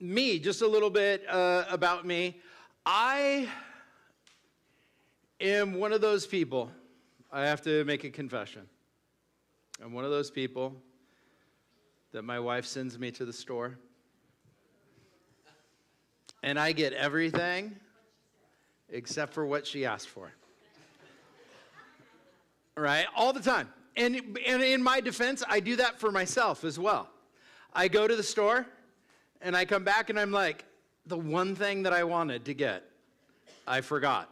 Just a little bit about me. I am one of those people, I have to make a confession. I'm one of those people that my wife sends me to the store, and I get everything except for what she asked for. Right? All the time. And in my defense, I do that for myself as well. I go to the store, and I come back, and I'm like, the one thing that I wanted to get, I forgot.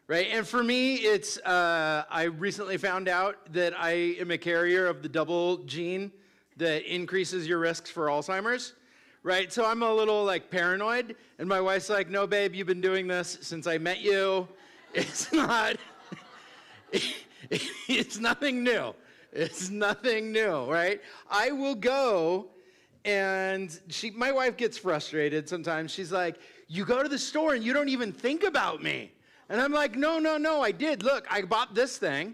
Right? And for me, it's, I recently found out that I am a carrier of the double gene that increases your risks for Alzheimer's. Right? So I'm a little like paranoid, and my wife's like, no, babe, you've been doing this since I met you. It's not, it's nothing new. It's nothing new, right? I will go, and my wife gets frustrated sometimes. She's like, you go to the store and you don't even think about me. And I'm like, no, I did. Look, I bought this thing,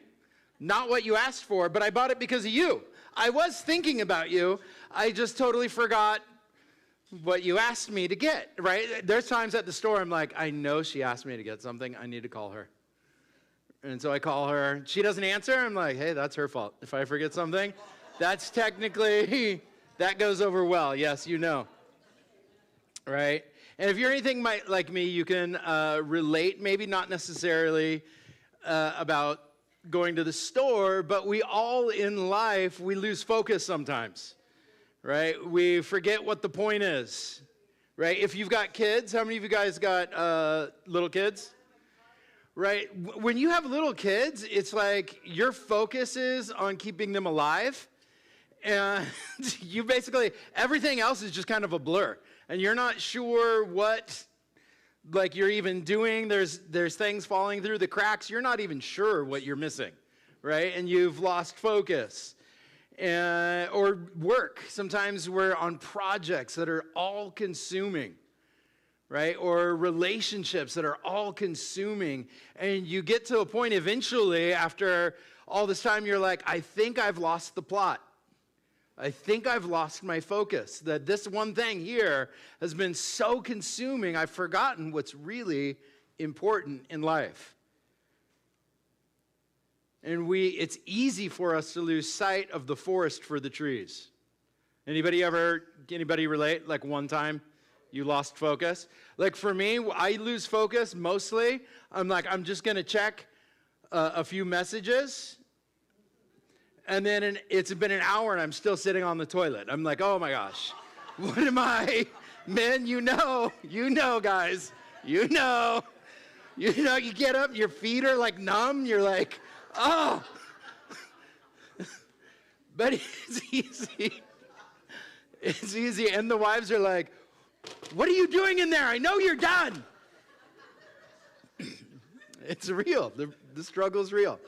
not what you asked for, but I bought it because of you. I was thinking about you. I just totally forgot what you asked me to get, right? There's times at the store I'm like, I know she asked me to get something. I need to call her. And so I call her. She doesn't answer. I'm like, hey, that's her fault. If I forget something, that's technically, that goes over well. Yes, you know. Right? And if you're anything like me, you can relate, maybe not necessarily about going to the store, but we all in life, we lose focus sometimes. Right? We forget what the point is, right? If you've got kids, how many of you guys got little kids? Right? When you have little kids, it's like your focus is on keeping them alive, and you basically, everything else is just kind of a blur, and you're not sure what, like, you're even doing. There's things falling through the cracks. You're not even sure what you're missing, right? And you've lost focus. Or work. Sometimes we're on projects that are all-consuming, right? Or relationships that are all-consuming. And you get to a point eventually after all this time, you're like, I think I've lost the plot. I think I've lost my focus. That this one thing here has been so consuming, I've forgotten what's really important in life. And it's easy for us to lose sight of the forest for the trees. Anybody relate? Like one time you lost focus? Like for me, I lose focus mostly. I'm just going to check a few messages. And then it's been an hour and I'm still sitting on the toilet. I'm like, oh my gosh, what am I? Men, you know, guys, you know, you get up, your feet are like numb. You're like, oh, but it's easy. It's easy. And the wives are like, what are you doing in there? I know you're done. It's real. The struggle's real.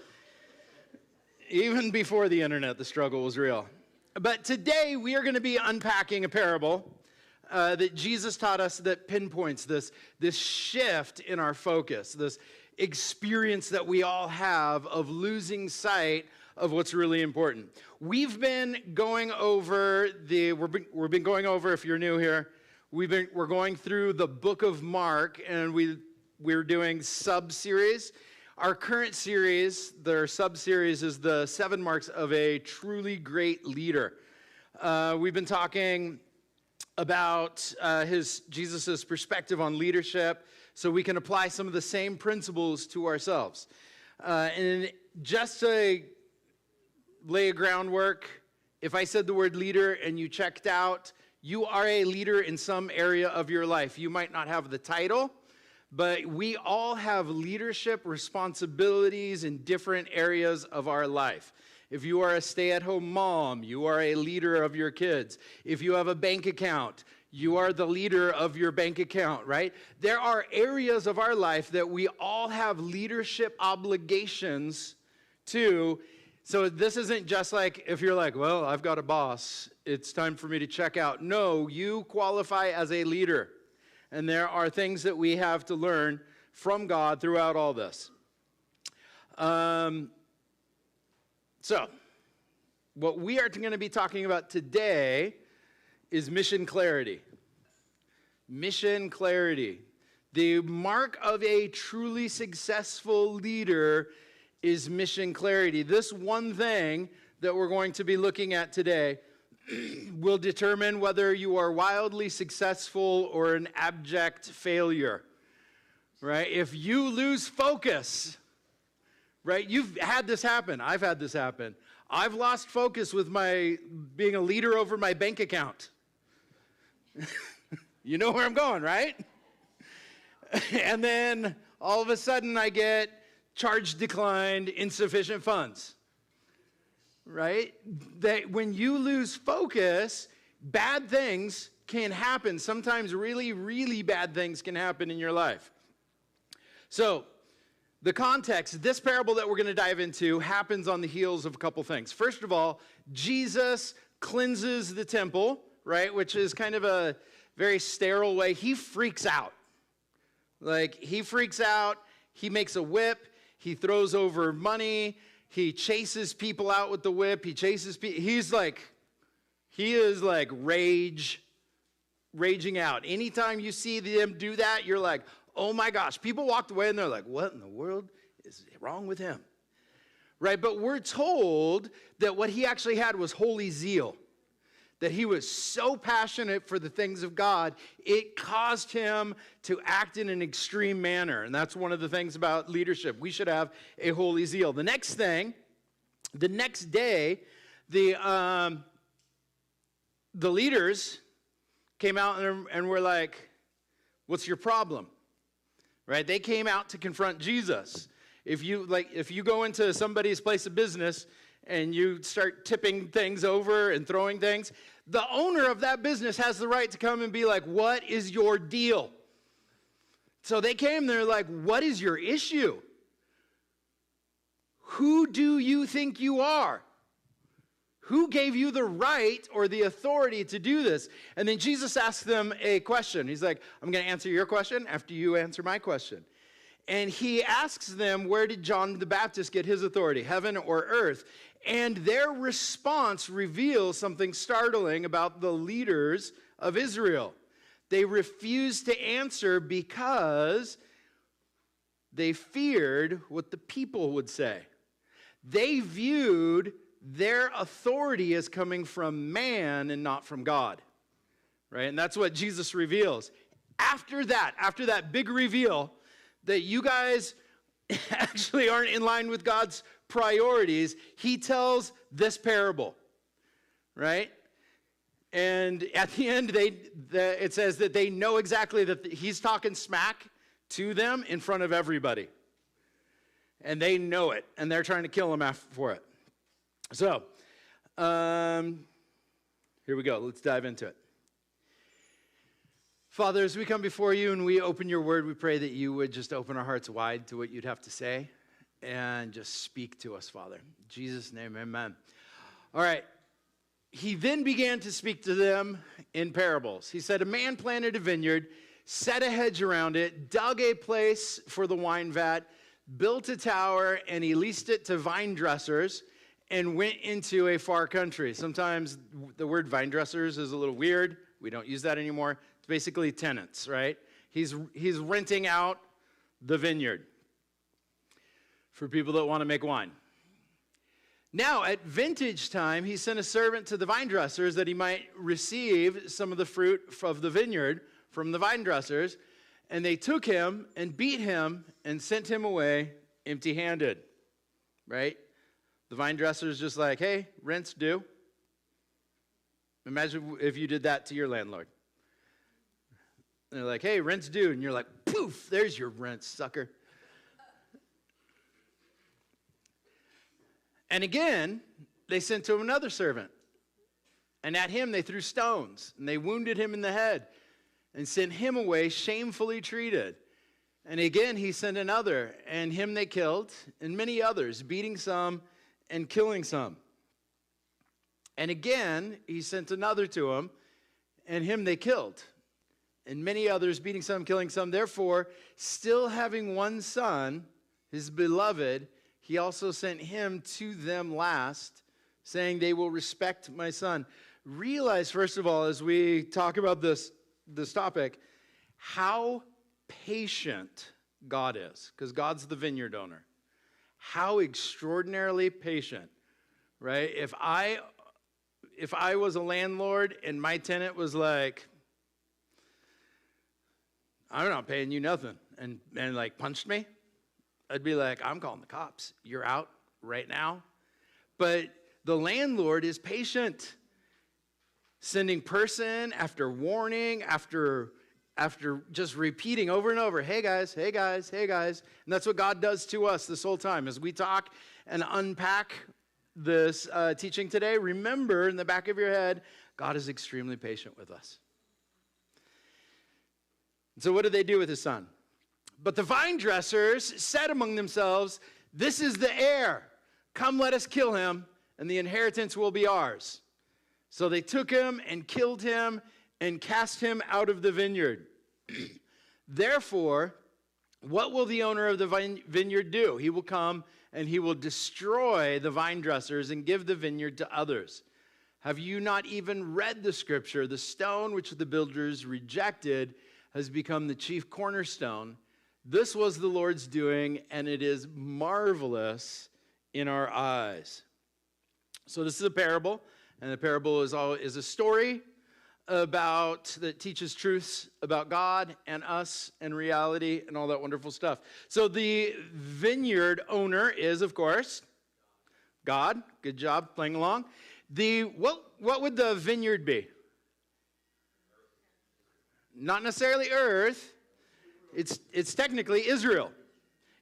Even before the internet, the struggle was real. But today we are going to be unpacking a parable that Jesus taught us that pinpoints this shift in our focus, this experience that we all have of losing sight of what's really important. We've been going over we've been going over, if you're new here, we're going through the book of Mark, and we're doing sub-series. Our current series, their sub-series, is the 7 marks of a truly great leader. We've been talking about Jesus' perspective on leadership, so we can apply some of the same principles to ourselves. And just to lay a groundwork, if I said the word leader and you checked out, you are a leader in some area of your life. You might not have the title, but we all have leadership responsibilities in different areas of our life. If you are a stay-at-home mom, you are a leader of your kids. If you have a bank account, you are the leader of your bank account, right? There are areas of our life that we all have leadership obligations to. So this isn't just like, if you're like, well, I've got a boss, it's time for me to check out. No, you qualify as a leader. And there are things that we have to learn from God throughout all this. So, what we are going to be talking about today is mission clarity. Mission clarity. The mark of a truly successful leader is mission clarity. This one thing that we're going to be looking at today will determine whether you are wildly successful or an abject failure, right? If you lose focus, right? You've had this happen. I've had this happen. I've lost focus with my being a leader over my bank account. You know where I'm going, right? And then all of a sudden I get charge declined, insufficient funds. Right? That when you lose focus, bad things can happen. Sometimes really, really bad things can happen in your life. So, the context, this parable that we're going to dive into happens on the heels of a couple things. First of all, Jesus cleanses the temple, right? Which is kind of a very sterile way. He freaks out. He freaks out. He makes a whip. He throws over money. He chases people out with the whip. He chases people. He is like raging out. Anytime you see them do that, you're like, oh my gosh. People walked away and they're like, what in the world is wrong with him? Right? But we're told that what he actually had was holy zeal. That he was so passionate for the things of God, it caused him to act in an extreme manner. And that's one of the things about leadership. We should have a holy zeal. The next day, the leaders came out and were like, what's your problem? Right? They came out to confront Jesus. If you go into somebody's place of business and you start tipping things over and throwing things, the owner of that business has the right to come and be like, what is your deal? So they came, they're like, what is your issue? Who do you think you are? Who gave you the right or the authority to do this? And then Jesus asked them a question. He's like, I'm going to answer your question after you answer my question. And he asks them, where did John the Baptist get his authority, heaven or earth? And their response reveals something startling about the leaders of Israel. They refused to answer because they feared what the people would say. They viewed their authority as coming from man and not from God. Right? And that's what Jesus reveals. After that big reveal, that you guys actually aren't in line with God's priorities, he tells this parable, right? And at the end, it says that they know exactly that he's talking smack to them in front of everybody. And they know it, and they're trying to kill him for it. So, here we go. Let's dive into it. Father, as we come before you and we open your word, we pray that you would just open our hearts wide to what you'd have to say and just speak to us, Father. In Jesus' name, amen. All right. He then began to speak to them in parables. He said, a man planted a vineyard, set a hedge around it, dug a place for the wine vat, built a tower, and he leased it to vine dressers and went into a far country. Sometimes the word vine dressers is a little weird. We don't use that anymore. It's basically tenants, right? He's renting out the vineyard for people that want to make wine. Now, at vintage time, he sent a servant to the vine dressers that he might receive some of the fruit of the vineyard from the vine dressers, and they took him and beat him and sent him away empty-handed, right? The vine dressers just like, hey, rent's due. Imagine if you did that to your landlord. And they're like, hey, rent's due. And you're like, poof, there's your rent, sucker. And again, they sent to him another servant. And at him they threw stones. And they wounded him in the head and sent him away shamefully treated. And again he sent another. And him they killed. And many others, beating some and killing some. And again he sent another to him. And him they killed. And many others, beating some, killing some. Therefore, still having one son, his beloved, he also sent him to them last, saying, they will respect my son. realize, first of all, as we talk about this topic, how patient God is, because God's the vineyard owner. How extraordinarily patient, right? If I was a landlord and my tenant was like, I'm not paying you nothing, and like punched me, I'd be like, I'm calling the cops. You're out right now. But the landlord is patient, sending person after warning, after just repeating over and over, hey guys, hey guys, hey guys. And that's what God does to us this whole time. As we talk and unpack this teaching today, remember in the back of your head, God is extremely patient with us. So what did they do with his son? But the vine dressers said among themselves, this is the heir. Come, let us kill him, and the inheritance will be ours. So they took him and killed him and cast him out of the vineyard. Therefore, what will the owner of the vineyard do? He will come and he will destroy the vine dressers and give the vineyard to others. Have you not even read the scripture? The stone which the builders rejected has become the chief cornerstone. This was the Lord's doing, and it is marvelous in our eyes. So this is a parable, and the parable is a story that teaches truths about God and us and reality and all that wonderful stuff. So the vineyard owner is, of course, God. Good job playing along. What would the vineyard be? Not necessarily earth. It's technically Israel.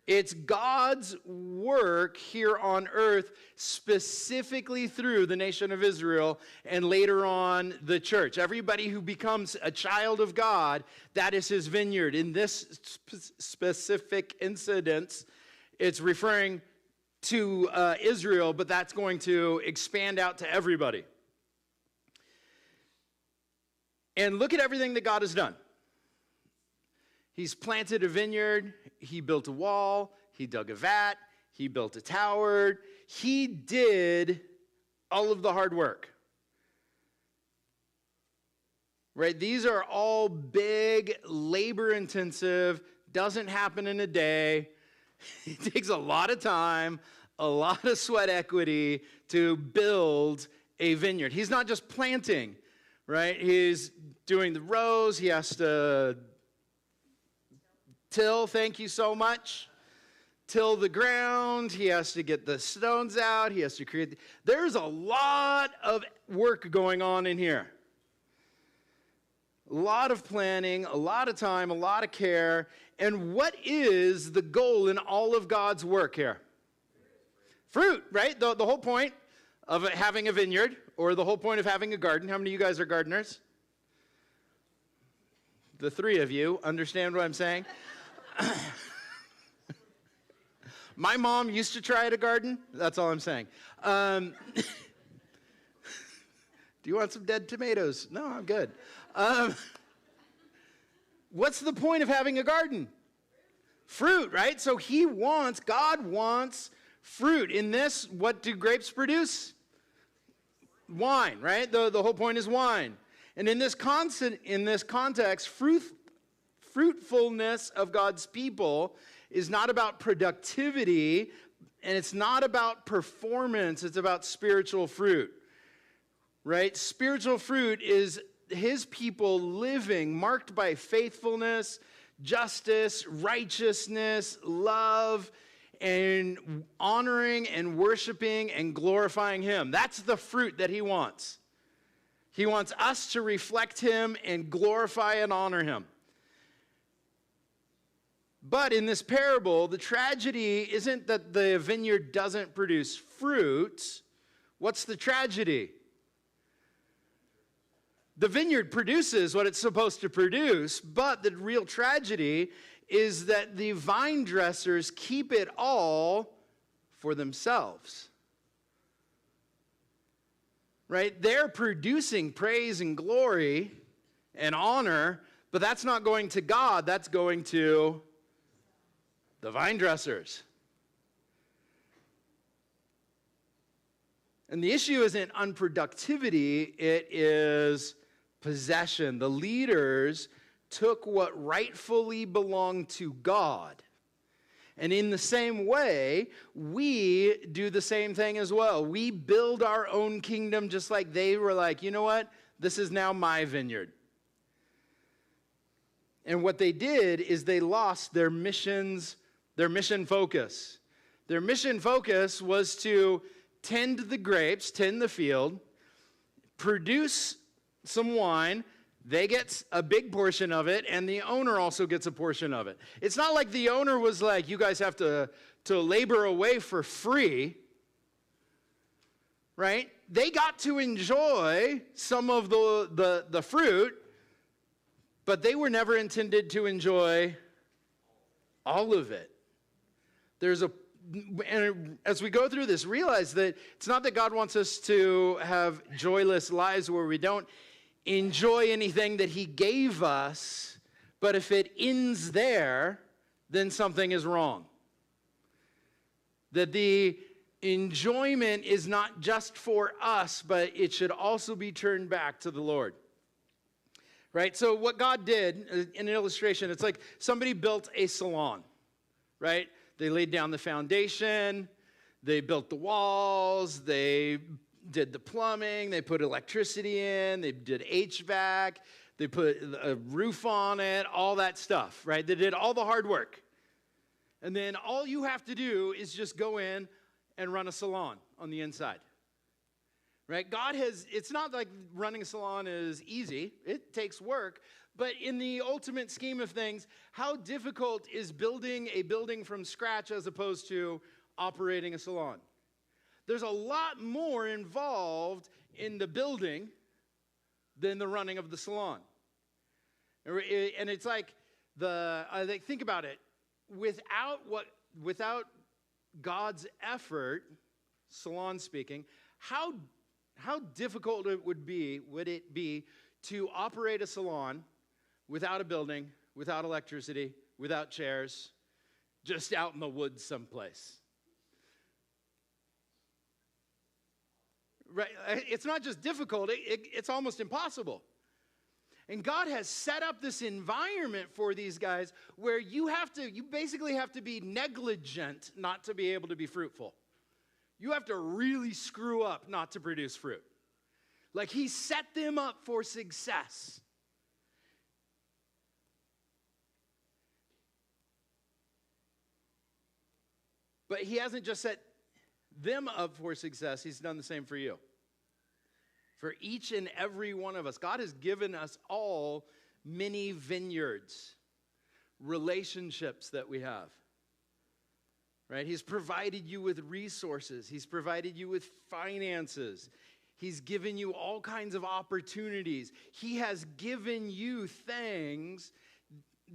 It's God's work here on earth, specifically through the nation of Israel and later on the church. Everybody who becomes a child of God, that is his vineyard. In this specific incident, it's referring to Israel, but that's going to expand out to everybody. And look at everything that God has done. He's planted a vineyard, he built a wall, he dug a vat, he built a tower. He did all of the hard work. Right? These are all big, labor-intensive, doesn't happen in a day. It takes a lot of time, a lot of sweat equity to build a vineyard. He's not just planting, right? He's doing the rows, he has to till, thank you so much. Till the ground. He has to get the stones out. He has to create. There's a lot of work going on in here. A lot of planning, a lot of time, a lot of care. And what is the goal in all of God's work here? Fruit, right? The whole point of having a vineyard, or the whole point of having a garden. How many of you guys are gardeners? The three of you understand what I'm saying? My mom used to try to garden. That's all I'm saying. Do you want some dead tomatoes? No, I'm good. What's the point of having a garden? Fruit, right? So God wants fruit. In this, what do grapes produce? Wine, right? The whole point is wine. And in this context, fruitfulness of God's people is not about productivity, and it's not about performance. It's about spiritual fruit, right? Spiritual fruit is his people living marked by faithfulness, justice, righteousness, love, and honoring and worshiping and glorifying him. That's the fruit that he wants. He wants us to reflect him and glorify and honor him. But in this parable, the tragedy isn't that the vineyard doesn't produce fruit. What's the tragedy? The vineyard produces what it's supposed to produce, but the real tragedy is that the vine dressers keep it all for themselves. Right? They're producing praise and glory and honor, but that's not going to God, that's going to the vine dressers. And the issue isn't unproductivity, it is possession. The leaders took what rightfully belonged to God. And in the same way, we do the same thing as well. We build our own kingdom just like they were like, you know what? This is now my vineyard. And what they did is they lost their mission focus. Their mission focus was to tend the grapes, tend the field, produce some wine. They get a big portion of it, and the owner also gets a portion of it. It's not like the owner was like, you guys have to labor away for free, right? They got to enjoy some of the fruit, but they were never intended to enjoy all of it. And as we go through this, realize that it's not that God wants us to have joyless lives where we don't enjoy anything that he gave us, but if it ends there, then something is wrong. That the enjoyment is not just for us, but it should also be turned back to the Lord. Right? So what God did, in an illustration, it's like somebody built a salon, right? They laid down the foundation, they built the walls, they did the plumbing, they put electricity in, they did HVAC, they put a roof on it, all that stuff, right? They did all the hard work. And then all you have to do is just go in and run a salon on the inside. Right? It's not like running a salon is easy. It takes work. But in the ultimate scheme of things, how difficult is building a building from scratch as opposed to operating a salon? There's a lot more involved in the building than the running of the salon. And it's like think about it. Without God's effort, salon speaking, how difficult would it be to operate a salon without a building, without electricity, without chairs, just out in the woods someplace? Right? It's not just difficult, it's almost impossible. And God has set up this environment for these guys where you basically have to be negligent not to be able to be fruitful. You have to really screw up not to produce fruit. Like he set them up for success. But he hasn't just set them up for success, he's done the same for you. For each and every one of us, God has given us all many vineyards, relationships that we have. Right? He's provided you with resources. He's provided you with finances. He's given you all kinds of opportunities. He has given you things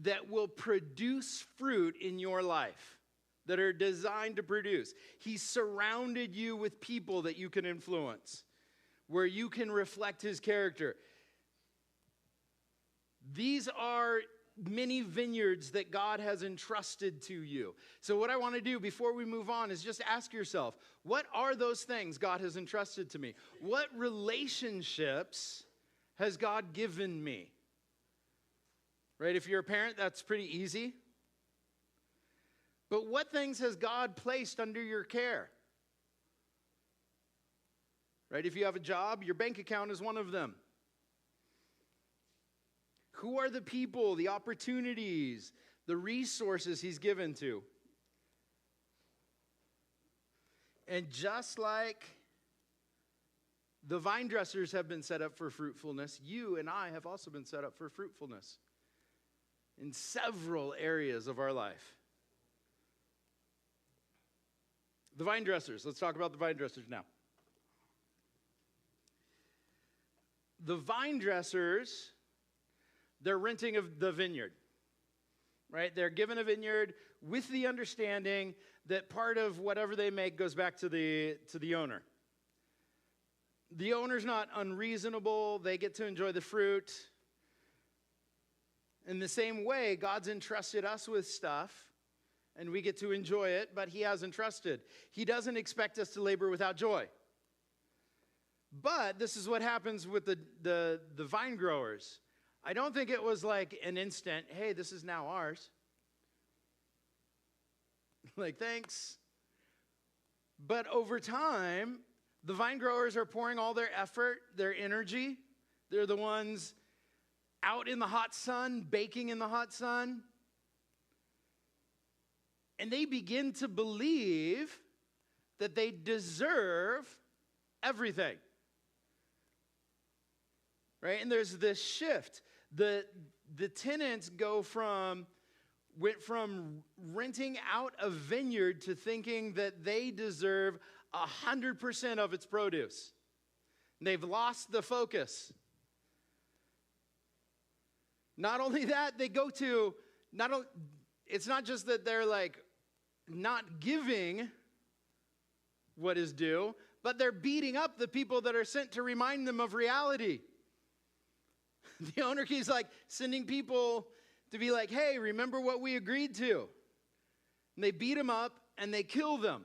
that will produce fruit in your life, that are designed to produce. He's surrounded you with people that you can influence, where you can reflect his character. These are many vineyards that God has entrusted to you. So what I want to do before we move on is just ask yourself, what are those things God has entrusted to me? What relationships has God given me? Right? If you're a parent, that's pretty easy. But what things has God placed under your care? Right? If you have a job, your bank account is one of them. Who are the people, the opportunities, the resources he's given to? And just like the vine dressers have been set up for fruitfulness, you and I have also been set up for fruitfulness in several areas of our life. The vine dressers. Let's talk about the vine dressers now. The vine dressers, they're renting of the vineyard, right? They're given a vineyard with the understanding that part of whatever they make goes back to the owner. The owner's not unreasonable. They get to enjoy the fruit. In the same way, God's entrusted us with stuff, and we get to enjoy it, but he has entrusted. He doesn't expect us to labor without joy. But this is what happens with the vine growers. I don't think it was like an instant, hey, this is now ours. Like, thanks. But over time, the vine growers are pouring all their effort, their energy. They're the ones out in the hot sun, baking in the hot sun. And they begin to believe that they deserve everything. Right? And there's this shift. The tenants went from renting out a vineyard to thinking that they deserve 100% of its produce. They've lost the focus. Not only that, it's not just that they're like not giving what is due, but they're beating up the people that are sent to remind them of reality. The owner keeps like sending people to be like, hey, remember what we agreed to. And they beat them up and they kill them.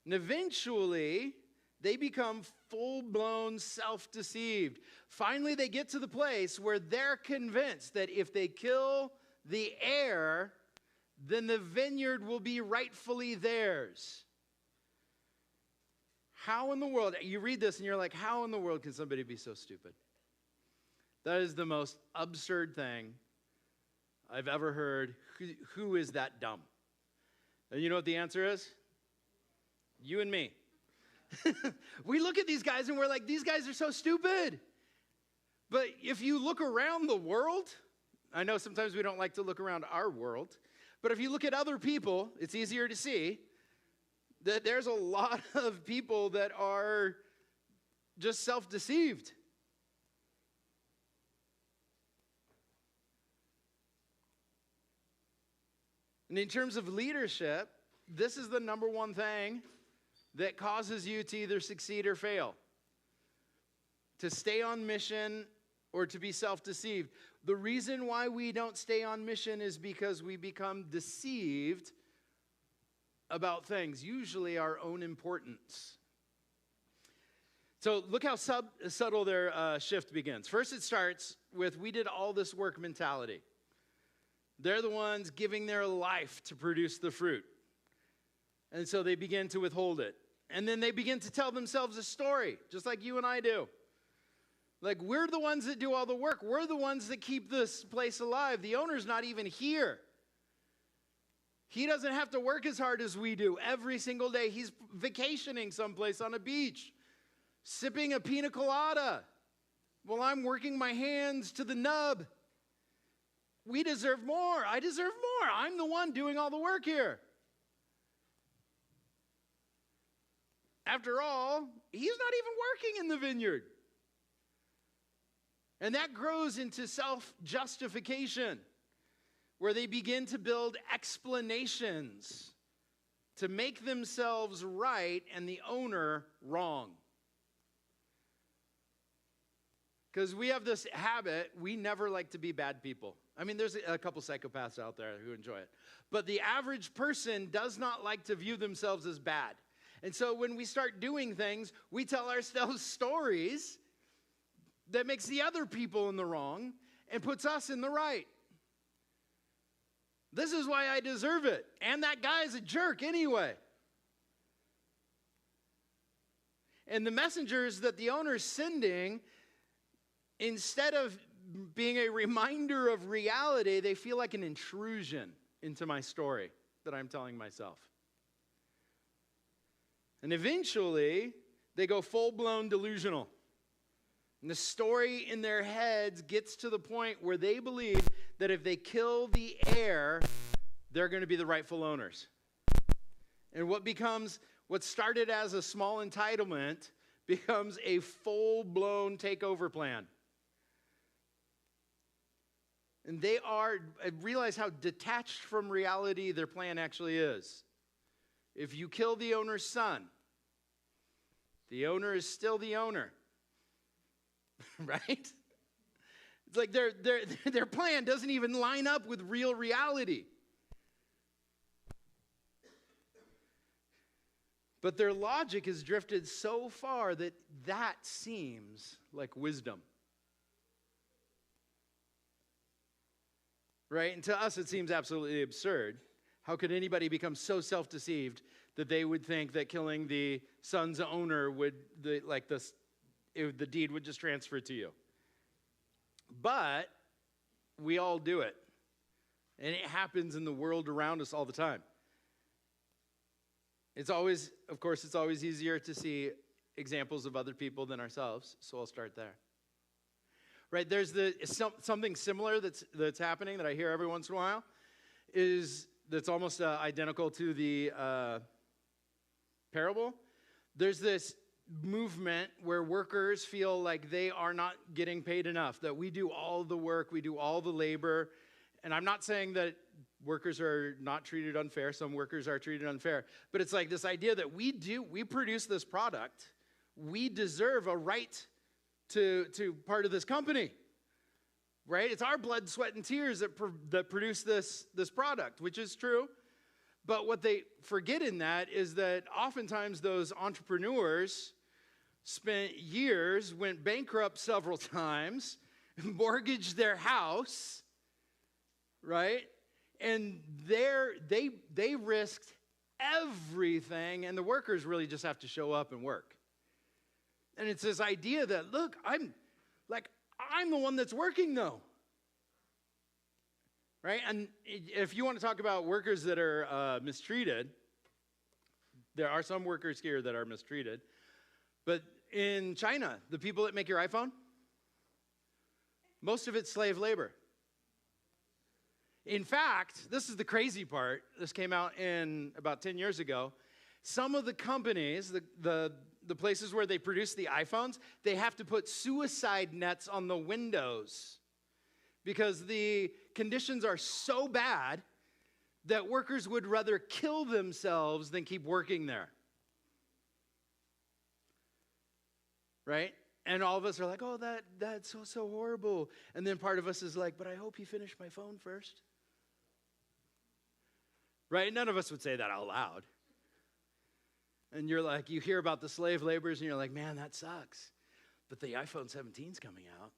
And eventually, they become full-blown self-deceived. Finally, they get to the place where they're convinced that if they kill the heir, then the vineyard will be rightfully theirs. How in the world, you read this and you're like, how in the world can somebody be so stupid? That is the most absurd thing I've ever heard. Who is that dumb? And you know what the answer is? You and me. We look at these guys and we're like, these guys are so stupid. But if you look around the world, I know sometimes we don't like to look around our world, but if you look at other people, it's easier to see that there's a lot of people that are just self-deceived. And in terms of leadership, this is the number one thing that causes you to either succeed or fail. To stay on mission or to be self-deceived. The reason why we don't stay on mission is because we become deceived about things, usually our own importance. So look how subtle their shift begins. First it starts with, we did all this work mentality. They're the ones giving their life to produce the fruit. And so they begin to withhold it. And then they begin to tell themselves a story, just like you and I do. Like, we're the ones that do all the work. We're the ones that keep this place alive. The owner's not even here. He doesn't have to work as hard as we do every single day. He's vacationing someplace on a beach, sipping a pina colada while I'm working my hands to the nub. We deserve more. I deserve more. I'm the one doing all the work here. After all, he's not even working in the vineyard. And that grows into self-justification, where they begin to build explanations to make themselves right and the owner wrong. Because we have this habit, we never like to be bad people. I mean, there's a couple psychopaths out there who enjoy it. But the average person does not like to view themselves as bad. And so when we start doing things, we tell ourselves stories that makes the other people in the wrong and puts us in the right. This is why I deserve it. And that guy's a jerk anyway. And the messengers that the owner's sending, instead of being a reminder of reality, they feel like an intrusion into my story that I'm telling myself. And eventually, they go full-blown delusional. And the story in their heads gets to the point where they believe that if they kill the heir, they're going to be the rightful owners. And what started as a small entitlement becomes a full-blown takeover plan. And realize how detached from reality their plan actually is. If you kill the owner's son, the owner is still the owner. Right? It's like their plan doesn't even line up with real reality. But their logic has drifted so far that that seems like wisdom. Right? And to us, it seems absolutely absurd. How could anybody become so self-deceived that they would think that killing the son's owner the deed would just transfer to you? But we all do it. And it happens in the world around us all the time. It's always easier to see examples of other people than ourselves, so I'll start there. Right, there's something similar that's happening that I hear every once in a while, that's almost identical to the parable. There's this movement where workers feel like they are not getting paid enough, that we do all the work, we do all the labor. And I'm not saying that workers are not treated unfair. Some workers are treated unfair. But it's like this idea that we produce this product. We deserve a right to part of this company. Right? It's our blood, sweat, and tears that produce this product, which is true. But what they forget in that is that oftentimes those entrepreneurs spent years, went bankrupt several times, mortgaged their house, right? And they risked everything, and the workers really just have to show up and work. And it's this idea that, look, I'm the one that's working though. Right? And if you want to talk about workers that are mistreated, there are some workers here that are mistreated. But in China, the people that make your iPhone, most of it's slave labor. In fact, this is the crazy part. This came out in about 10 years ago. Some of the companies, the places where they produce the iPhones, they have to put suicide nets on the windows because the conditions are so bad that workers would rather kill themselves than keep working there. Right? And all of us are like, oh, that's so horrible. And then part of us is like, but I hope you finish my phone first. Right? None of us would say that out loud. And you're like, you hear about the slave laborers, and you're like, man, that sucks. But the iPhone 17's coming out,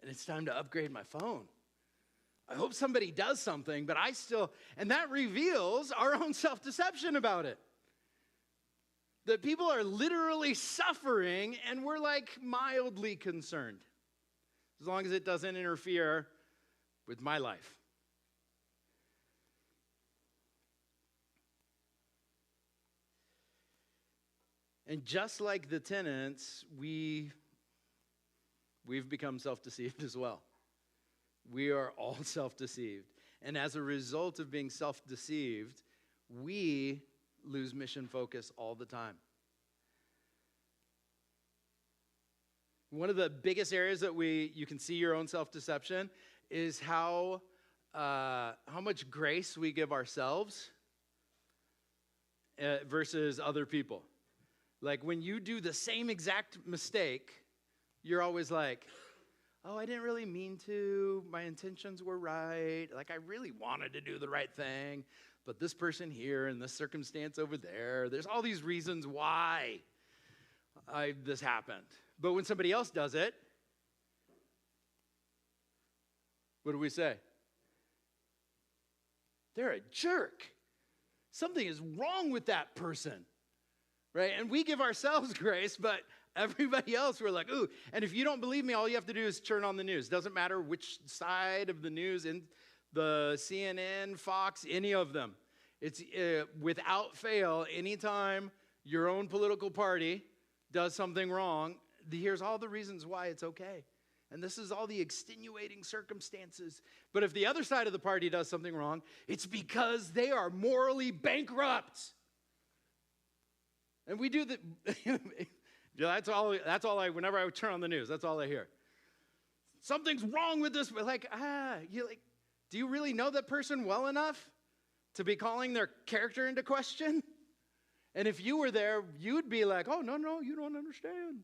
and it's time to upgrade my phone. I hope somebody does something, but and that reveals our own self-deception about it. That people are literally suffering, and we're like mildly concerned. As long as it doesn't interfere with my life. And just like the tenants, we've become self-deceived as well. We are all self-deceived. And as a result of being self-deceived, we lose mission focus all the time. One of the biggest areas that you can see your own self-deception is how much grace we give ourselves versus other people. Like when you do the same exact mistake, you're always like, oh, I didn't really mean to. My intentions were right. Like I really wanted to do the right thing. But this person here and this circumstance over there, there's all these reasons why this happened. But when somebody else does it, what do we say? They're a jerk. Something is wrong with that person. Right? And we give ourselves grace, but everybody else, we're like, ooh. And if you don't believe me, all you have to do is turn on the news. Doesn't matter which side of the news, in the CNN, Fox, any of them. It's without fail, anytime your own political party does something wrong, here's all the reasons why it's okay. And this is all the extenuating circumstances. But if the other side of the party does something wrong, it's because they are morally bankrupt. And we do that's all whenever I turn on the news, that's all I hear. Something's wrong with this. But do you really know that person well enough to be calling their character into question? And if you were there, you'd be like, oh, no, you don't understand.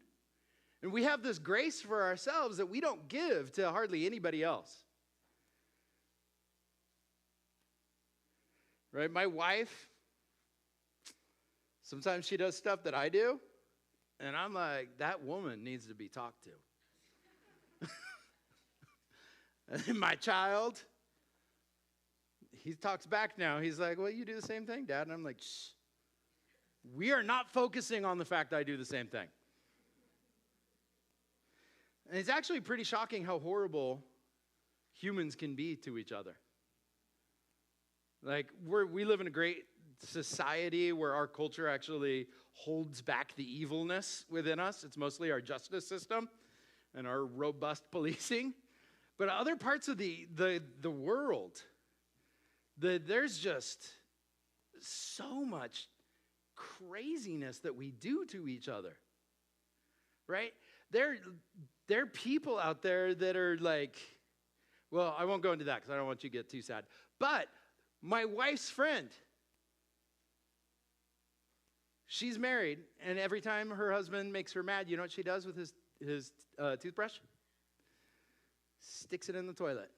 And we have this grace for ourselves that we don't give to hardly anybody else. Right? My wife, Sometimes she does stuff that I do, and I'm like, that woman needs to be talked to. And my child, he talks back now. He's like, well, you do the same thing, Dad. And I'm like, shh. We are not focusing on the fact that I do the same thing. And it's actually pretty shocking how horrible humans can be to each other. Like, we live in a great society where our culture actually holds back the evilness within us. It's mostly our justice system and our robust policing. But other parts of the world, there's just so much craziness that we do to each other, right? There are people out there that are like, well, I won't go into that because I don't want you to get too sad. But my wife's friend, she's married, and every time her husband makes her mad, you know what she does with his toothbrush? Sticks it in the toilet,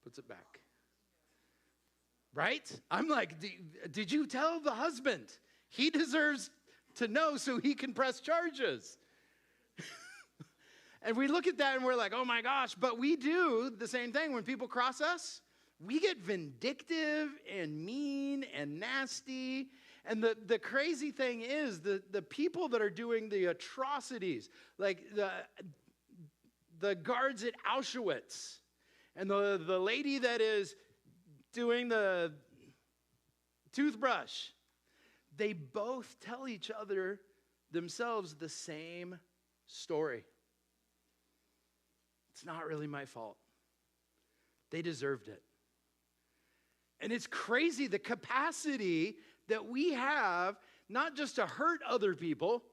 puts it back. Right? I'm like, did you tell the husband? He deserves to know so he can press charges. And we look at that and we're like, oh my gosh, but we do the same thing. When people cross us, we get vindictive and mean and nasty. And the crazy thing is the people that are doing the atrocities, like the guards at Auschwitz and the lady that is doing the toothbrush, they both tell each other themselves the same story. It's not really my fault. They deserved it. And it's crazy the capacity that we have, not just to hurt other people,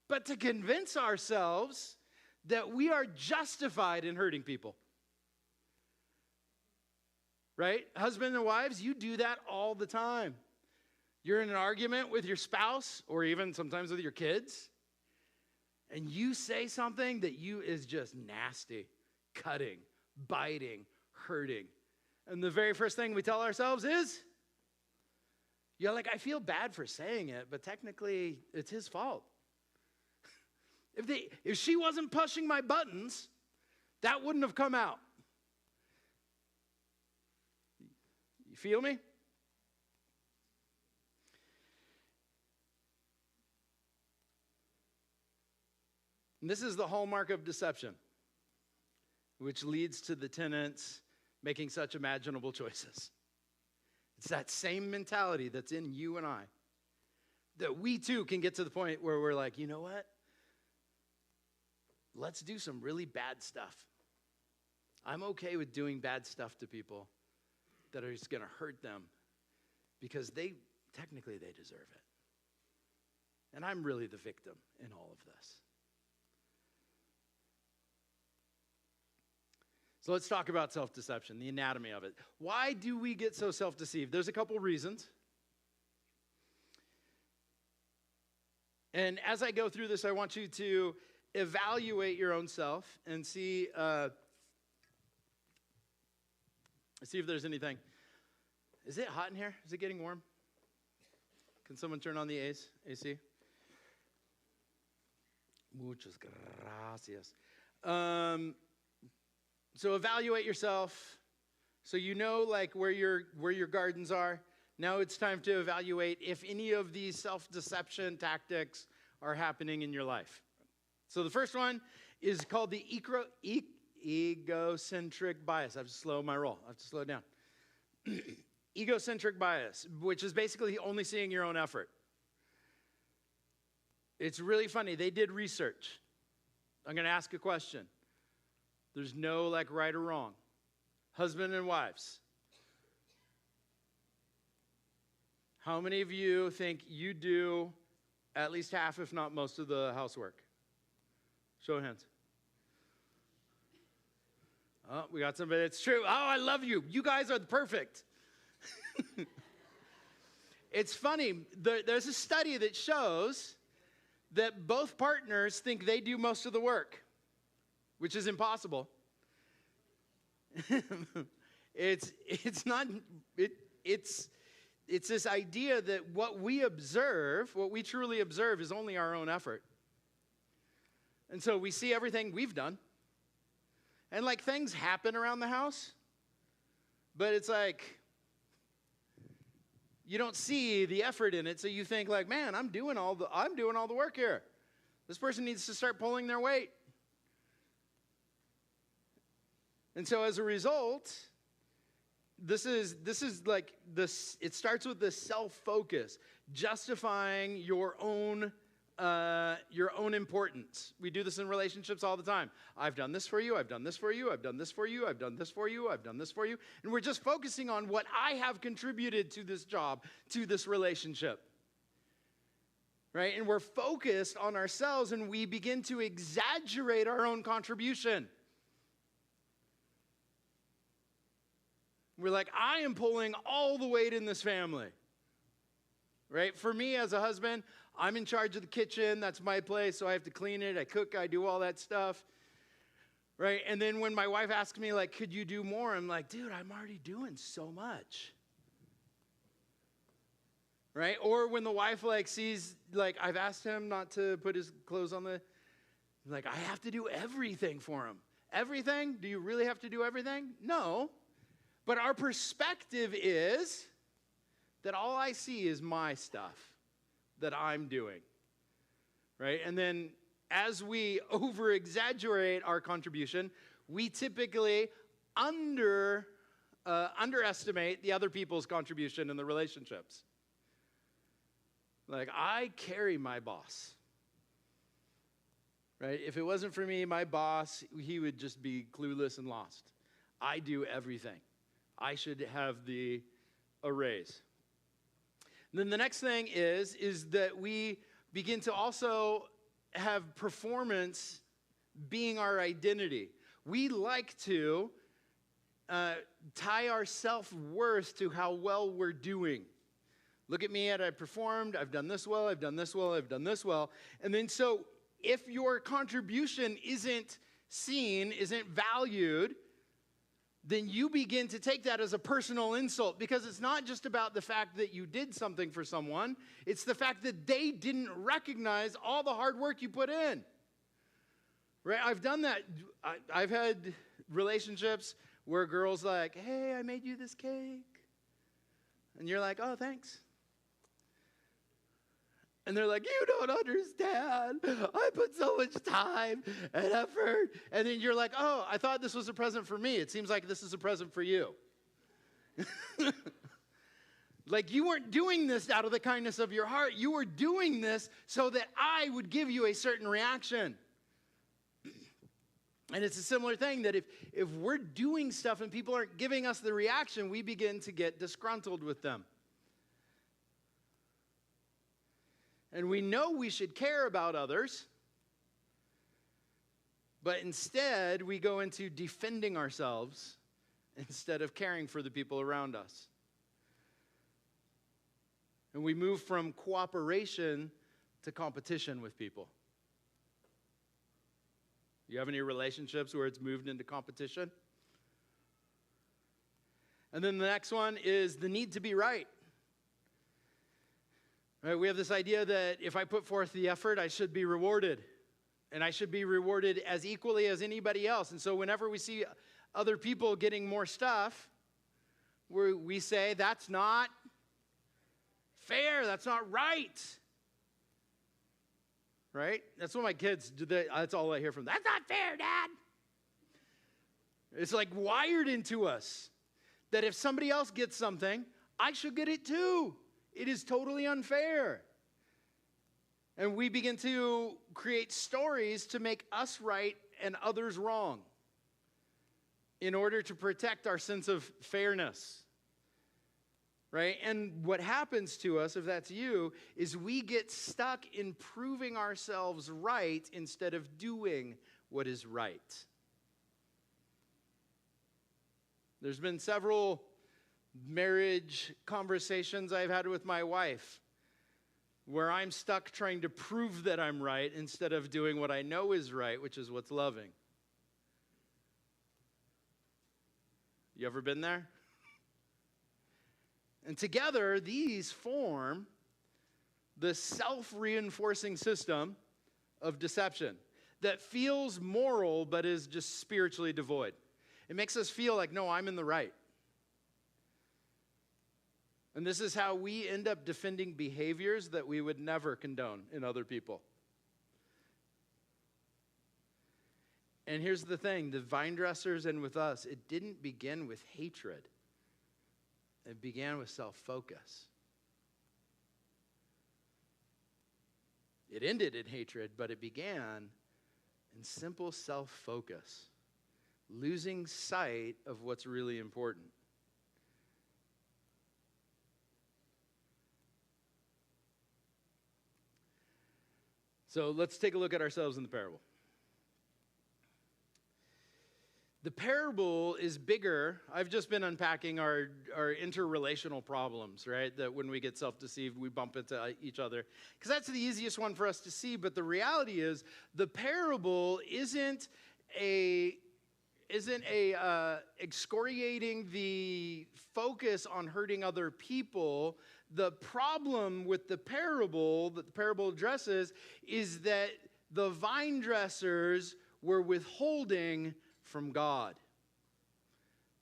but to convince ourselves that we are justified in hurting people. Right? Husbands and wives, you do that all the time. You're in an argument with your spouse or even sometimes with your kids, and you say something that is just nasty, cutting, biting, hurting. And the very first thing we tell ourselves is, you're like, I feel bad for saying it, but technically it's his fault. If she wasn't pushing my buttons, that wouldn't have come out. You feel me? And this is the hallmark of deception, which leads to the tenants making such imaginable choices. It's that same mentality that's in you and I, that we too can get to the point where we're like, you know what? Let's do some really bad stuff. I'm okay with doing bad stuff to people that are just going to hurt them because technically they deserve it. And I'm really the victim in all of this. So let's talk about self-deception, the anatomy of it. Why do we get so self-deceived? There's a couple reasons. And as I go through this, I want you to evaluate your own self and see if there's anything. Is it hot in here? Is it getting warm? Can someone turn on the AC? Muchas gracias. So evaluate yourself so you know like where your gardens are. Now it's time to evaluate if any of these self-deception tactics are happening in your life. So the first one is called the egocentric bias. I have to slow my roll. I have to slow it down. Egocentric bias, which is basically only seeing your own effort. It's really funny. They did research. I'm going to ask a question. There's no like right or wrong. Husband and wives. How many of you think you do at least half, if not most, of the housework? Show of hands. Oh, we got somebody that's true. Oh, I love you. You guys are perfect. It's funny. There's a study that shows that both partners think they do most of the work, which is impossible. It's it's this idea that what we truly observe is only our own effort. And so we see everything we've done. And like things happen around the house, but it's like you don't see the effort in it, so you think like, man, I'm doing all the work here. This person needs to start pulling their weight. And so as a result, this is like this. It starts with this self-focus, justifying your own importance. We do this in relationships all the time. I've done this for you. I've done this for you. I've done this for you. I've done this for you. I've done this for you. And we're just focusing on what I have contributed to this job, to this relationship. Right? And we're focused on ourselves, and we begin to exaggerate our own contribution. We're like, I am pulling all the weight in this family. Right? For me as a husband, I'm in charge of the kitchen. That's my place, so I have to clean it. I cook. I do all that stuff. Right? And then when my wife asks me, like, could you do more? I'm like, dude, I'm already doing so much. Right? Or when the wife, like, sees, like, I've asked him not to put his clothes on like, I have to do everything for him. Everything? Do you really have to do everything? No. But our perspective is that all I see is my stuff that I'm doing, right? And then as we over-exaggerate our contribution, we typically underestimate the other people's contribution in the relationships. Like, I carry my boss, right? If it wasn't for me, my boss, he would just be clueless and lost. I do everything. I should have a raise. And then the next thing is that we begin to also have performance being our identity. We like to tie our self-worth to how well we're doing. Look at me, I performed, I've done this well, I've done this well, I've done this well. And then so if your contribution isn't seen, isn't valued, then you begin to take that as a personal insult, because it's not just about the fact that you did something for someone. It's the fact that they didn't recognize all the hard work you put in. Right? I've done that. I've had relationships where a girl's like, hey, I made you this cake. And you're like, oh, thanks. And they're like, you don't understand. I put so much time and effort. And then you're like, oh, I thought this was a present for me. It seems like this is a present for you. Like, you weren't doing this out of the kindness of your heart. You were doing this so that I would give you a certain reaction. And it's a similar thing that if we're doing stuff and people aren't giving us the reaction, we begin to get disgruntled with them. And we know we should care about others, but instead we go into defending ourselves instead of caring for the people around us. And we move from cooperation to competition with people. You have any relationships where it's moved into competition? And then the next one is the need to be right. Right, we have this idea that if I put forth the effort, I should be rewarded. And I should be rewarded as equally as anybody else. And so whenever we see other people getting more stuff, we say, that's not fair, that's not right. Right? That's what my kids do. That's all I hear from them. That's not fair, Dad. It's like wired into us that if somebody else gets something, I should get it too. It is totally unfair. And we begin to create stories to make us right and others wrong in order to protect our sense of fairness. Right? And what happens to us, if that's you, is we get stuck in proving ourselves right instead of doing what is right. There's been several marriage conversations I've had with my wife where I'm stuck trying to prove that I'm right instead of doing what I know is right, which is what's loving. You ever been there? And together, these form the self-reinforcing system of deception that feels moral but is just spiritually devoid. It makes us feel like, no, I'm in the right. And this is how we end up defending behaviors that we would never condone in other people. And here's the thing, the vine dressers and with us, it didn't begin with hatred. It began with self-focus. It ended in hatred, but it began in simple self-focus, losing sight of what's really important. So let's take a look at ourselves in the parable. The parable is bigger. I've just been unpacking our interrelational problems, right? That when we get self-deceived, we bump into each other. Because that's the easiest one for us to see. But the reality is, the parable isn't excoriating the focus on hurting other people. The problem with the parable that the parable addresses is that the vine dressers were withholding from God.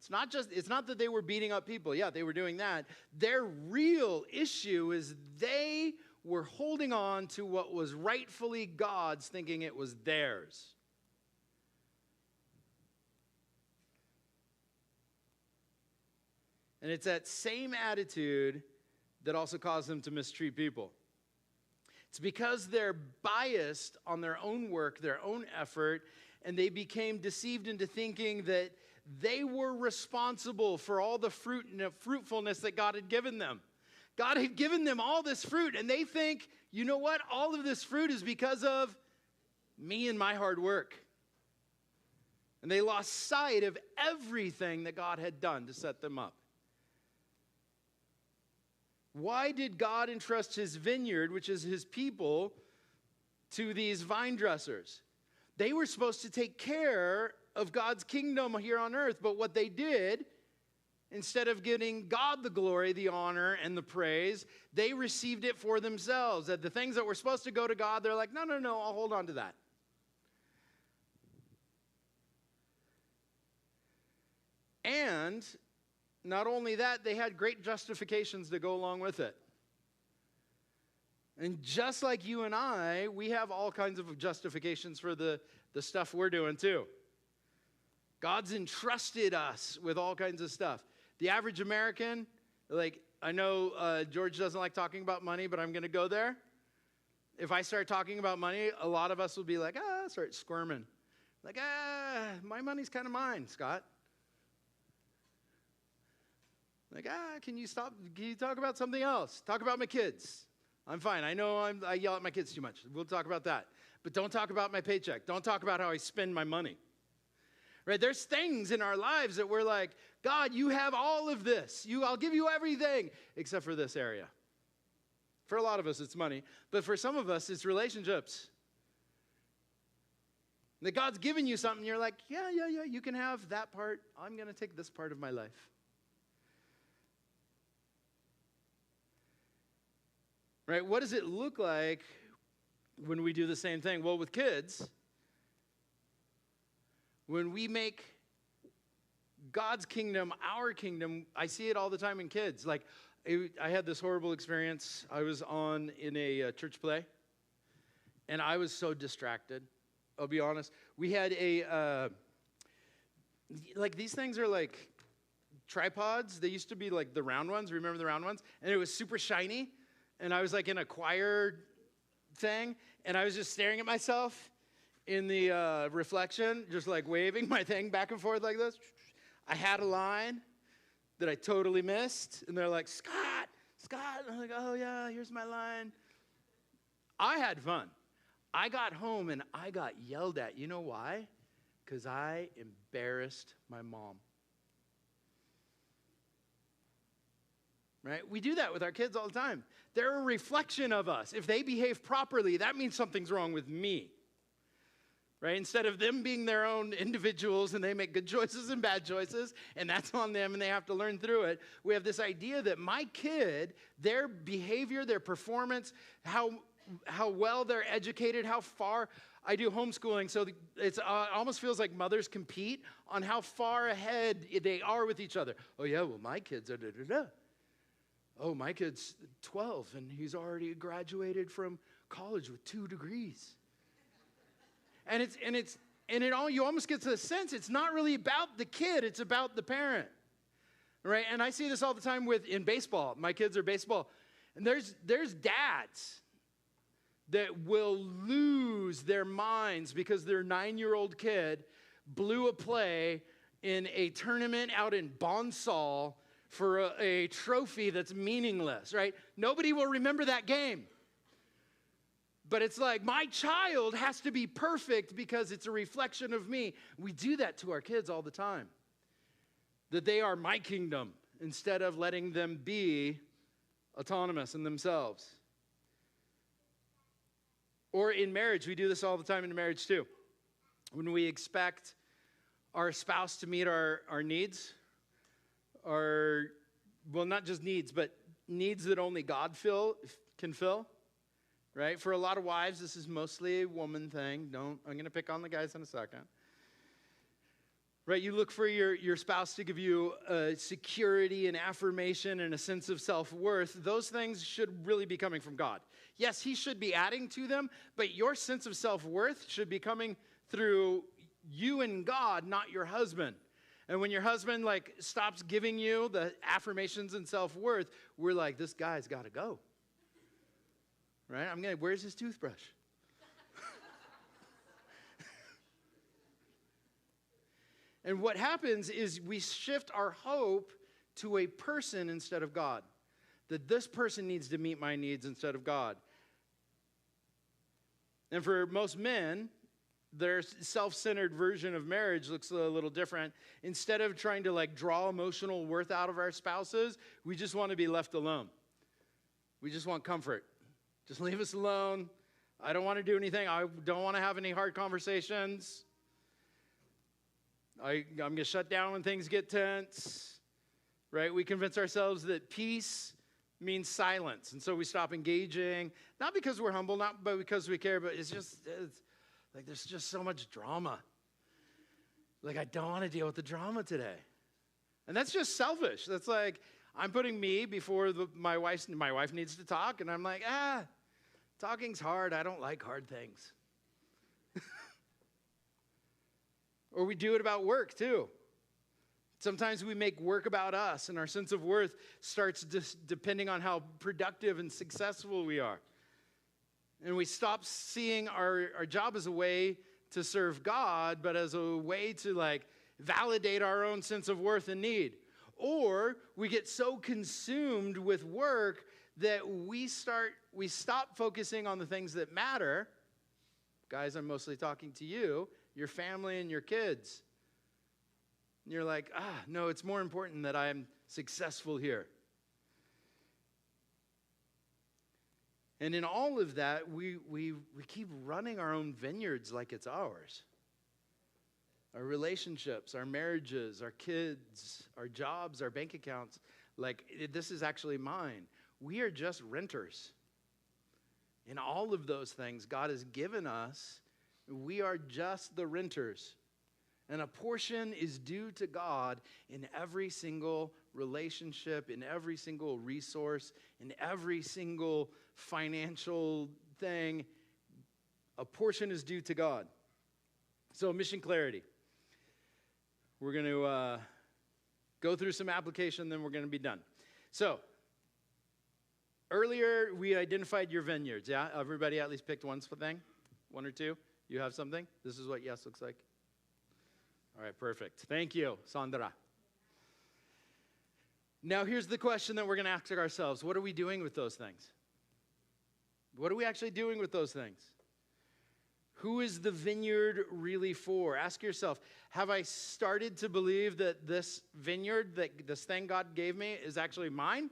It's not that they were beating up people. Yeah, they were doing that. Their real issue is they were holding on to what was rightfully God's, thinking it was theirs. And it's that same attitude that also caused them to mistreat people. It's because they're biased on their own work, their own effort, and they became deceived into thinking that they were responsible for all the fruit and the fruitfulness that God had given them. God had given them all this fruit, and they think, you know what? All of this fruit is because of me and my hard work. And they lost sight of everything that God had done to set them up. Why did God entrust his vineyard, which is his people, to these vine dressers? They were supposed to take care of God's kingdom here on earth, but what they did, instead of giving God the glory, the honor, and the praise, they received it for themselves. That the things that were supposed to go to God, they're like, no, I'll hold on to that. And not only that, they had great justifications to go along with it. And just like you and I, we have all kinds of justifications for the stuff we're doing too. God's entrusted us with all kinds of stuff. The average American, I know George doesn't like talking about money, but I'm going to go there. If I start talking about money, a lot of us will be like, start squirming. My money's kind of mine, Scott. Can you stop? Can you talk about something else? Talk about my kids. I'm fine. I know I yell at my kids too much. We'll talk about that. But don't talk about my paycheck. Don't talk about how I spend my money. Right? There's things in our lives that we're like, God, you have all of this. I'll give you everything except for this area. For a lot of us, it's money. But for some of us, it's relationships. That God's given you something, you're like, yeah, you can have that part. I'm going to take this part of my life. Right? What does it look like when we do the same thing? Well, with kids, when we make God's kingdom our kingdom, I see it all the time in kids. I had this horrible experience. I was in a church play, and I was so distracted. I'll be honest. We had these things are like tripods. They used to be like the round ones. Remember the round ones? And it was super shiny. And I was in a choir thing, and I was just staring at myself in the reflection, just waving my thing back and forth like this. I had a line that I totally missed, and they're like, Scott. And I'm like, oh yeah, here's my line. I had fun. I got home, and I got yelled at. You know why? Because I embarrassed my mom. Right? We do that with our kids all the time. They're a reflection of us. If they behave properly, that means something's wrong with me. right? Instead of them being their own individuals and they make good choices and bad choices, and that's on them and they have to learn through it, we have this idea that my kid, their behavior, their performance, how well they're educated, how far. I do homeschooling, so it almost feels like mothers compete on how far ahead they are with each other. Oh yeah, well my kids are da-da-da. Oh, my kid's 12 and he's already graduated from college with 2 degrees. You almost get to the sense it's not really about the kid, it's about the parent. Right? And I see this all the time in baseball. My kids are baseball. And there's dads that will lose their minds because their 9-year-old kid blew a play in a tournament out in Bonsall for a trophy that's meaningless, right? Nobody will remember that game. But it's like, my child has to be perfect because it's a reflection of me. We do that to our kids all the time. That they are my kingdom instead of letting them be autonomous in themselves. Or in marriage, we do this all the time in marriage too. When we expect our spouse to meet our needs, not just needs, but needs that only God can fill, right? For a lot of wives, this is mostly a woman thing. I'm going to pick on the guys in a second. Right, you look for your spouse to give you security and affirmation and a sense of self-worth. Those things should really be coming from God. Yes, he should be adding to them, but your sense of self-worth should be coming through you and God, not your husband. And when your husband stops giving you the affirmations and self-worth, we're like, this guy's got to go. Right? Where's his toothbrush? And what happens is we shift our hope to a person instead of God. That this person needs to meet my needs instead of God. And for most men, their self-centered version of marriage looks a little different. Instead of trying to draw emotional worth out of our spouses, we just want to be left alone. We just want comfort. Just leave us alone. I don't want to do anything. I don't want to have any hard conversations. I'm going to shut down when things get tense, right? We convince ourselves that peace means silence, and so we stop engaging, not because we're humble, not because we care, but it's there's just so much drama. I don't want to deal with the drama today. And that's just selfish. That's I'm putting me before my wife needs to talk, and I'm like, talking's hard. I don't like hard things. Or we do it about work, too. Sometimes we make work about us, and our sense of worth starts depending on how productive and successful we are. And we stop seeing our job as a way to serve God, but as a way to, validate our own sense of worth and need. Or we get so consumed with work that we stop focusing on the things that matter. Guys, I'm mostly talking to you, your family and your kids. And you're like, no, it's more important that I'm successful here. And in all of that, we keep running our own vineyards like it's ours. Our relationships, our marriages, our kids, our jobs, our bank accounts, this is actually mine. We are just renters. In all of those things God has given us, we are just the renters. And a portion is due to God in every single relationship, in every single resource, in every single financial thing. A portion is due to God. So mission clarity. We're going to go through some application, then we're going to be done. So, earlier we identified your vineyards, yeah? Everybody at least picked one thing? One or two? You have something? This is what yes looks like. All right, perfect. Thank you, Sandra. Now here's the question that we're going to ask ourselves. What are we doing with those things? What are we actually doing with those things? Who is the vineyard really for? Ask yourself, have I started to believe that this vineyard, that this thing God gave me is actually mine?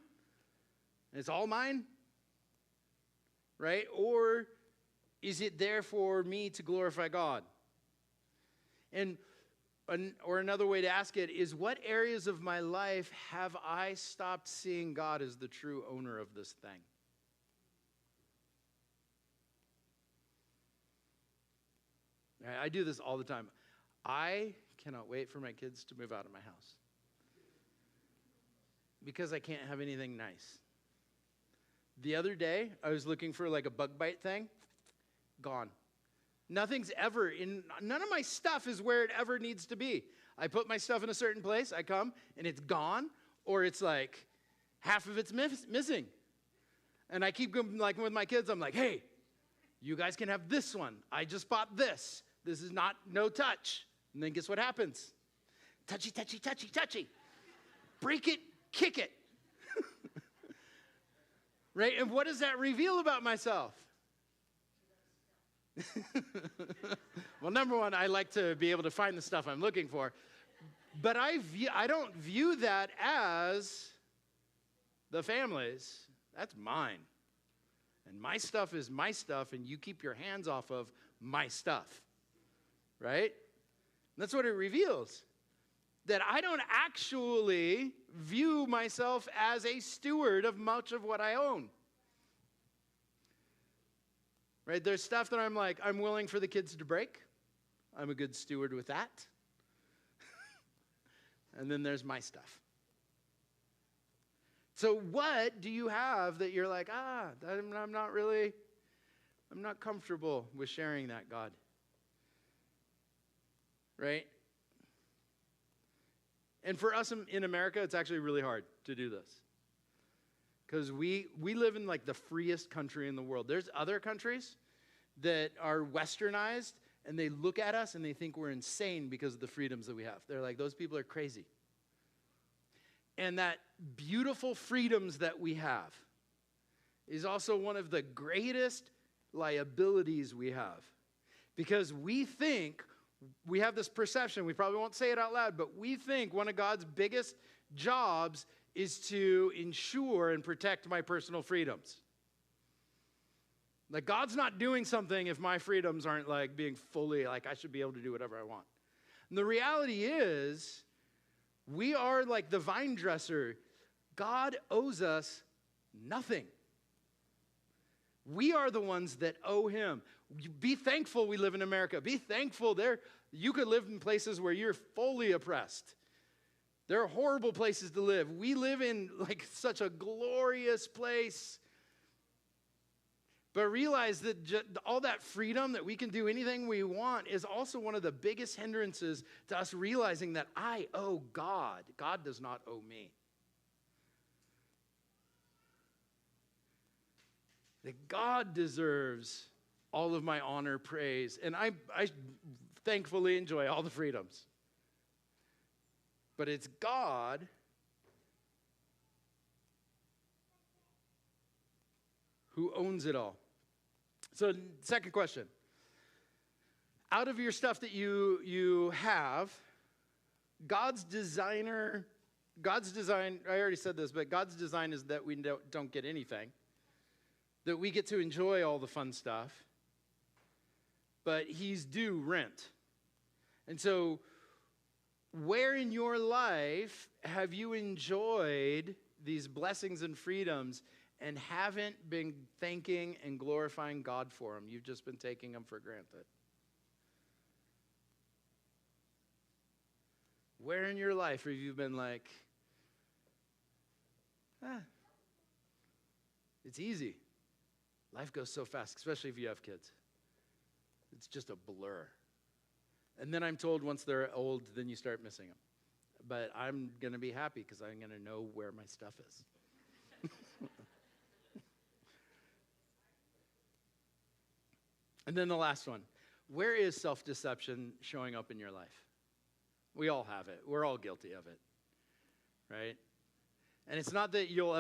It's all mine? Right? Or is it there for me to glorify God? Or another way to ask it is, what areas of my life have I stopped seeing God as the true owner of this thing? I do this all the time. I cannot wait for my kids to move out of my house because I can't have anything nice. The other day, I was looking for like a bug bite thing. Gone. Nothing's ever none of my stuff is where it ever needs to be. I put my stuff in a certain place, I come, and it's gone, or it's like half of it's missing. And I keep going, like with my kids, I'm like, hey, you guys can have this one. I just bought this. This is no touch. And then guess what happens? Touchy, touchy, touchy, touchy. Break it, kick it. Right? And what does that reveal about myself? Well, number one, I like to be able to find the stuff I'm looking for. But I don't view that as the family's. That's mine. And my stuff is my stuff, and you keep your hands off of my stuff. Right? That's what it reveals. That I don't actually view myself as a steward of much of what I own. Right? There's stuff that I'm like, I'm willing for the kids to break. I'm a good steward with that. And then there's my stuff. So what do you have that you're like, I'm not comfortable with sharing that, God? Right? And for us in America, it's actually really hard to do this. Because we live in like the freest country in the world. There's other countries that are westernized, and they look at us and they think we're insane because of the freedoms that we have. They're like, those people are crazy. And that beautiful freedoms that we have is also one of the greatest liabilities we have. Because we think, we have this perception, we probably won't say it out loud, but we think one of God's biggest jobs is to ensure and protect my personal freedoms. Like, God's not doing something if my freedoms aren't like being fully, like I should be able to do whatever I want. And the reality is, we are like the vine dresser. God owes us nothing. We are the ones that owe him. Be thankful we live in America. Be thankful you could live in places where you're fully oppressed. There are horrible places to live. We live in like such a glorious place. But realize that all that freedom that we can do anything we want is also one of the biggest hindrances to us realizing that I owe God. God does not owe me. That God deserves all of my honor, praise. And I thankfully enjoy all the freedoms. But it's God who owns it all. So, second question. Out of your stuff that you have, God's design, I already said this, but God's design is that we don't get anything. That we get to enjoy all the fun stuff. But he's due rent. And so, where in your life have you enjoyed these blessings and freedoms and haven't been thanking and glorifying God for them? You've just been taking them for granted. Where in your life have you been like, it's easy. Life goes so fast, especially if you have kids. It's just a blur. And then I'm told once they're old, then you start missing them. But I'm going to be happy because I'm going to know where my stuff is. And then the last one. Where is self-deception showing up in your life? We all have it. We're all guilty of it. Right? And it's not that you'll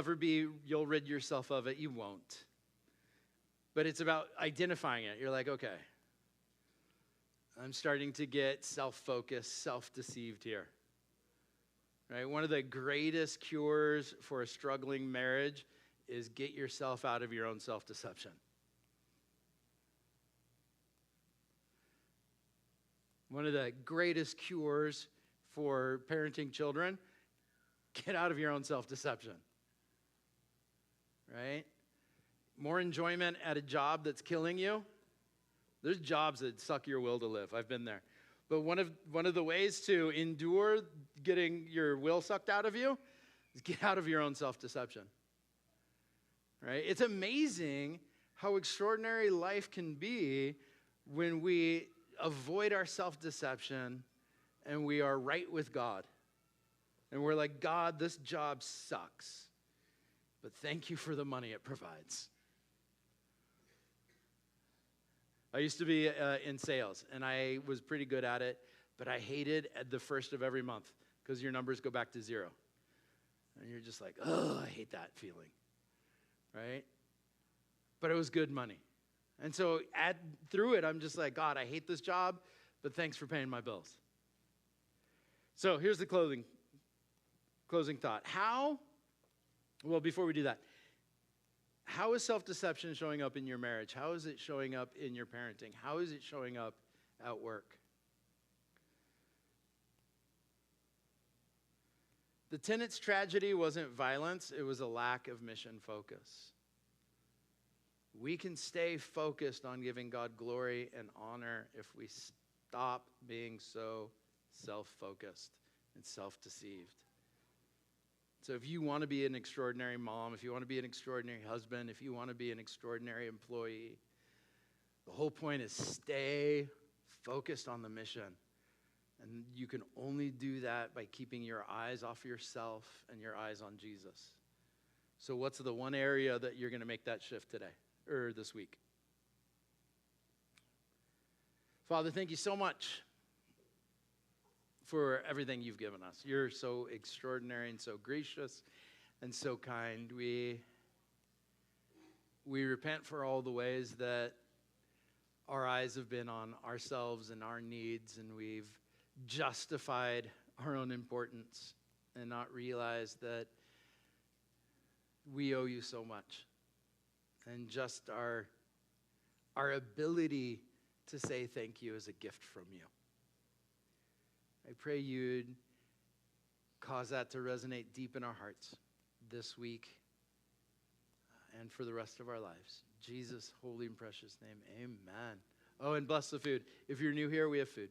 rid yourself of it. You won't. But it's about identifying it. You're like, okay, I'm starting to get self-focused, self-deceived here. Right? One of the greatest cures for a struggling marriage is get yourself out of your own self-deception. One of the greatest cures for parenting children, get out of your own self-deception. Right? More enjoyment at a job that's killing you. There's jobs that suck your will to live. I've been there. But one of the ways to endure getting your will sucked out of you is get out of your own self-deception. Right? It's amazing how extraordinary life can be when we avoid our self-deception and we are right with God. And we're like, God, this job sucks, but thank you for the money it provides. I used to be in sales, and I was pretty good at it, but I hated at the first of every month because your numbers go back to zero. And you're just like, oh, I hate that feeling, right? But it was good money. And so through it, I'm just like, God, I hate this job, but thanks for paying my bills. So here's the closing thought. Well, before we do that, how is self-deception showing up in your marriage? How is it showing up in your parenting? How is it showing up at work? The tenant's tragedy wasn't violence, it was a lack of mission focus. We can stay focused on giving God glory and honor if we stop being so self-focused and self-deceived. So if you want to be an extraordinary mom, if you want to be an extraordinary husband, if you want to be an extraordinary employee, the whole point is stay focused on the mission. And you can only do that by keeping your eyes off yourself and your eyes on Jesus. So what's the one area that you're going to make that shift today or this week? Father, thank you so much for everything you've given us. You're so extraordinary and so gracious and so kind. We repent for all the ways that our eyes have been on ourselves and our needs, and we've justified our own importance and not realized that we owe you so much. And just our ability to say thank you is a gift from you. I pray you'd cause that to resonate deep in our hearts this week and for the rest of our lives. In Jesus' holy and precious name, amen. Oh, and bless the food. If you're new here, we have food.